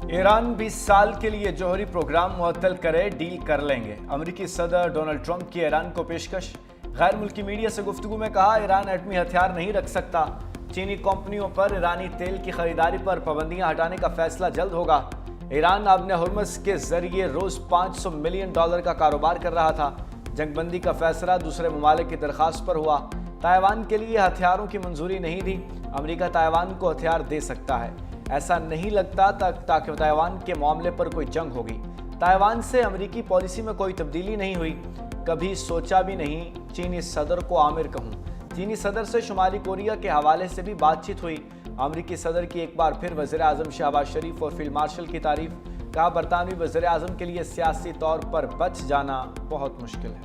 ایران 20 سال کے لیے جوہری پروگرام معطل کرے ڈیل کر لیں گے۔ امریکی صدر ڈونلڈ ٹرمپ کی ایران کو پیشکش۔ غیر ملکی میڈیا سے گفتگو میں کہا ایران ایٹمی ہتھیار نہیں رکھ سکتا۔ چینی کمپنیوں پر ایرانی تیل کی خریداری پر پابندیاں ہٹانے کا فیصلہ جلد ہوگا۔ ایران آبِ ہرمز کے ذریعے روز $500 ملین کا کاروبار کر رہا تھا۔ جنگ بندی کا فیصلہ دوسرے ممالک کی درخواست پر ہوا۔ تائیوان کے لیے ہتھیاروں کی منظوری نہیں دی۔ امریکہ تائیوان کو ہتھیار دے سکتا ہے۔ ایسا نہیں لگتا تاکہ تائیوان کے معاملے پر کوئی جنگ ہوگی۔ تائیوان سے امریکی پالیسی میں کوئی تبدیلی نہیں ہوئی، کبھی سوچا بھی نہیں چینی صدر کو عامر کہوں۔ چینی صدر سے شمالی کوریا کے حوالے سے بھی بات چیت ہوئی۔ امریکی صدر کی ایک بار پھر وزیر اعظم شہباز شریف اور فیلڈ مارشل کی تعریف۔ کہا برطانوی وزیر اعظم کے لیے سیاسی طور پر بچ جانا بہت مشکل ہے۔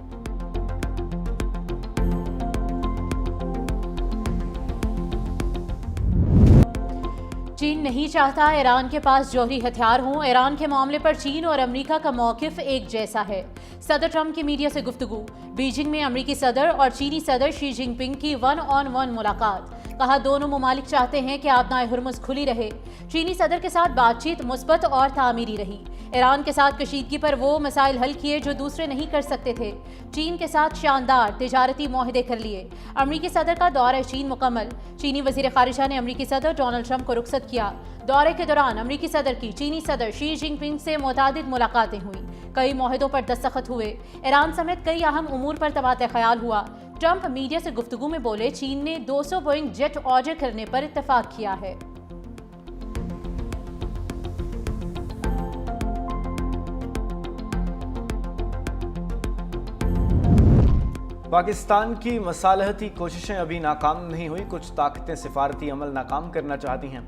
چین نہیں چاہتا ایران کے پاس جوہری ہتھیار ہوں۔ ایران کے معاملے پر چین اور امریکہ کا موقف ایک جیسا ہے۔ صدر ٹرمپ کی میڈیا سے گفتگو۔ بیجنگ میں امریکی صدر اور چینی صدر شی جن پنگ کی 1-on-1 ملاقات۔ کہا دونوں ممالک چاہتے ہیں کہ آبنائے ہرمز کھلی رہے۔ چینی صدر کے ساتھ بات چیت مثبت اور تعمیری رہی۔ ایران کے ساتھ کشیدگی پر وہ مسائل حل کیے جو دوسرے نہیں کر سکتے تھے۔ چین کے ساتھ شاندار تجارتی معاہدے کر لیے۔ امریکی صدر کا دورہ چین مکمل۔ چینی وزیر خارجہ نے امریکی صدر ڈونلڈ ٹرمپ کو رخصت کیا۔ دورے کے دوران امریکی صدر کی چینی صدر شی جن پنگ سے متعدد ملاقاتیں ہوئیں۔ کئی معاہدوں پر دستخط ہوئے۔ ایران سمیت کئی اہم امور پر تبادلہ خیال ہوا۔ ٹرمپ میڈیا سے گفتگو میں بولے چین نے 200 بوئنگ جیٹ آرڈر کرنے پر اتفاق کیا ہے۔ پاکستان کی مصالحتی کوششیں ابھی ناکام نہیں ہوئی۔ کچھ طاقتیں سفارتی عمل ناکام کرنا چاہتی ہیں۔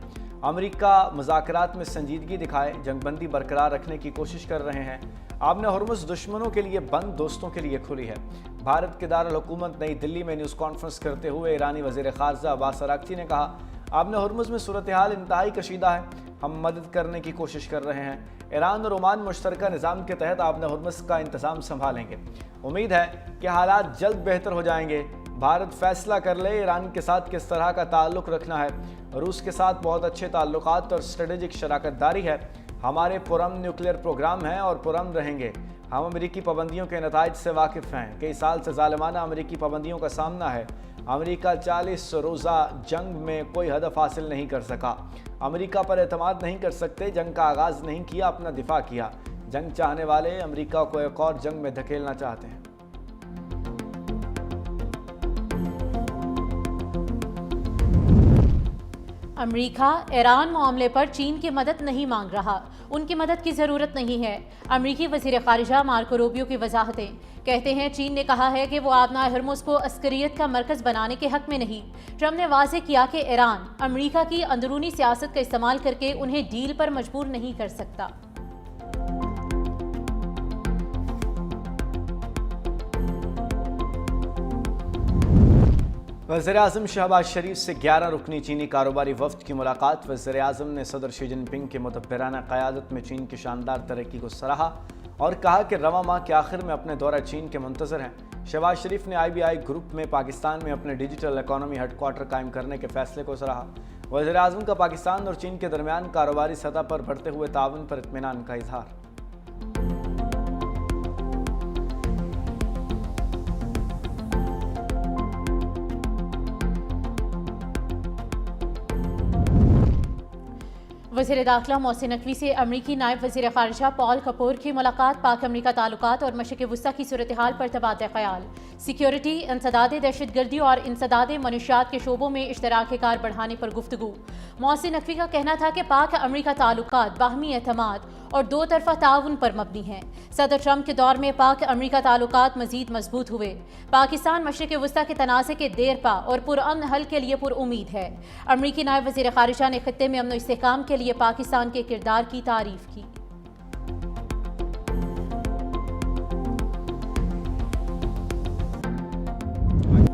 امریکہ مذاکرات میں سنجیدگی دکھائے، جنگ بندی برقرار رکھنے کی کوشش کر رہے ہیں۔ آبِ ہرمز دشمنوں کے لیے بند، دوستوں کے لیے کھلی ہے۔ بھارت کے دارالحکومت نئی دلی میں نیوز کانفرنس کرتے ہوئے ایرانی وزیر خارجہ عباس اراغچی نے کہا آبِ ہرمز میں صورتحال انتہائی کشیدہ ہے، ہم مدد کرنے کی کوشش کر رہے ہیں۔ ایران اور عمان مشترکہ نظام کے تحت آبِ ہرمز کا انتظام سنبھالیں گے۔ امید ہے کہ حالات جلد بہتر ہو جائیں گے۔ بھارت فیصلہ کر لے ایران کے ساتھ کس طرح کا تعلق رکھنا ہے۔ روس کے ساتھ بہت اچھے تعلقات اور اسٹریٹجک شراکت داری ہے۔ ہمارے پرامن نیوکلیئر پروگرام ہیں اور پرامن رہیں گے۔ ہم امریکی پابندیوں کے نتائج سے واقف ہیں۔ کئی سال سے ظالمانہ امریکی پابندیوں کا سامنا ہے۔ امریکہ 40 روزہ جنگ میں کوئی ہدف حاصل نہیں کر سکا۔ امریکہ پر اعتماد نہیں کر سکتے۔ جنگ کا آغاز نہیں کیا، اپنا دفاع کیا۔ جنگ چاہنے والے امریکہ کو ایک اور جنگ میں دھکیلنا چاہتے ہیں۔ امریکہ ایران معاملے پر چین کی مدد نہیں مانگ رہا، ان کی مدد کی ضرورت نہیں ہے۔ امریکی وزیر خارجہ مارکو روبیو کی وضاحتیں۔ کہتے ہیں چین نے کہا ہے کہ وہ آبنائے ہرمز کو عسکریت کا مرکز بنانے کے حق میں نہیں۔ ٹرمپ نے واضح کیا کہ ایران امریکہ کی اندرونی سیاست کا استعمال کر کے انہیں ڈیل پر مجبور نہیں کر سکتا۔ وزیر اعظم شہباز شریف سے 11 رکنی چینی کاروباری وفد کی ملاقات۔ وزیر اعظم نے صدر شی جن پنگ کے مدبرانہ قیادت میں چین کی شاندار ترقی کو سراہا اور کہا کہ رواں ماہ کے آخر میں اپنے دورہ چین کے منتظر ہیں۔ شہباز شریف نے IBI گروپ میں پاکستان میں اپنے ڈیجیٹل اکانومی ہیڈ کوارٹر قائم کرنے کے فیصلے کو سراہا۔ وزیر اعظم کا پاکستان اور چین کے درمیان کاروباری سطح پر بڑھتے ہوئے تعاون پر اطمینان کا اظہار۔ وزیر داخلہ محسن نقوی سے امریکی نائب وزیر خارجہ پال کپور کی ملاقات۔ پاک امریکہ تعلقات اور مشرق وسطیٰ کی صورتحال پر تبادلہ خیال۔ سیکیورٹی، انسداد دہشت گردی اور انسداد منشیات کے شعبوں میں اشتراک کار بڑھانے پر گفتگو۔ محسن نقوی کا کہنا تھا کہ پاک امریکہ تعلقات باہمی اعتماد اور دو طرفہ تعاون پر مبنی ہیں۔ صدر ٹرمپ کے دور میں پاک امریکہ تعلقات مزید مضبوط ہوئے۔ پاکستان مشرق وسطیٰ کے تنازع کے دیرپا اور پرامن حل کے لیے پر امید ہے۔ امریکی نائب وزیر خارجہ نے خطے میں امن و استحکام کے لیے پاکستان کے کردار کی تعریف کی۔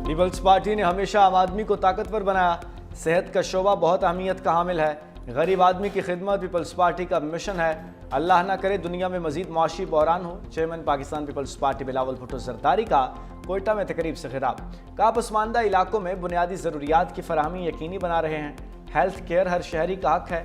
پیپلز پارٹی نے ہمیشہ عام آدمی کو طاقتور بنایا۔ صحت کا شعبہ بہت اہمیت کا حامل ہے۔ غریب آدمی کی خدمت پیپلز پارٹی کا مشن ہے۔ اللہ نہ کرے دنیا میں مزید معاشی بحران ہو۔ Chairman Pakistan Peoples Party Bilawal Bhutto Zardari کا کوئٹہ میں تقریب سے خطاب۔ کہا پسماندہ علاقوں میں بنیادی ضروریات کی فراہمی یقینی بنا رہے ہیں۔ ہیلتھ کیئر ہر شہری کا حق ہے۔